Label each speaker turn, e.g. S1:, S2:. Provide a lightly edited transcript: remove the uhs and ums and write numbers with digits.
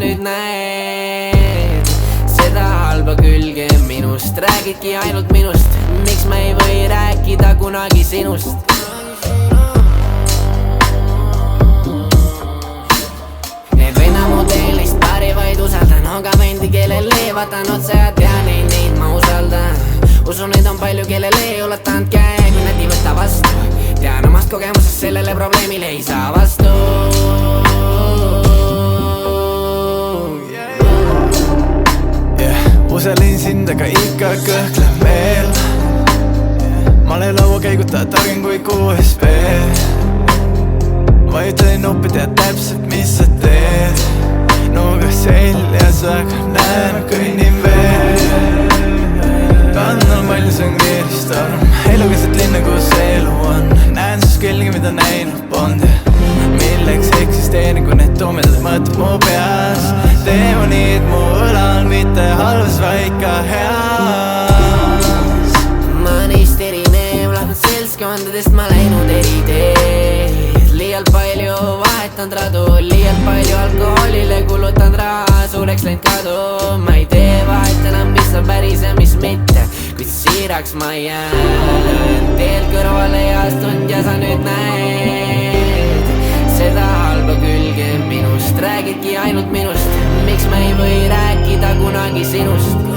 S1: nüüd näed seda halba külge minust, räägidki ainult minust. Miks ma ei või rääkida kunagi sinust? Need vennamodeelist paari vaid usaldan, aga vendi, kellel ei vaatan otsa ja tean neid ma usaldan. Usun, neid on palju, kellel ei ulatanud käe, kui nad ei võta vastu. Tean omast kogemusest, sellele probleemile ei saa vastu.
S2: Usalin sind, aga ikka kõhkleb meel. Ma olen lauakäiguta targem kui QSP. Vajutan nuppi, tead täpselt, mis sa teed. Nuga seljas, aga näen, kõnnin veel. Kannal maljus on kiiristorm, elu keset linna, kus elu on. Näen sus külge, mida näinud pond. Milleks eksisteerin, kui need tumedad mõtted mu peas. Teemonid mu õlal, mitte halvas, vaid ka heas.
S1: Ma neist erinev, lahnud seltskondadest ma läinud eri teed. Liialt palju vahetanud radu, liialt palju alkoholile kulutanud raha, suureks läinud kadu. Ma ei tee vahet enam, mis on päris ja mis mitte, kuid siiraks ma jään. Teelt kõrvale ja astunud ja sa nüüd näed seda halba külge minust, räägidki ainult minust. Miks ma ei või rääkida kunagi sinust?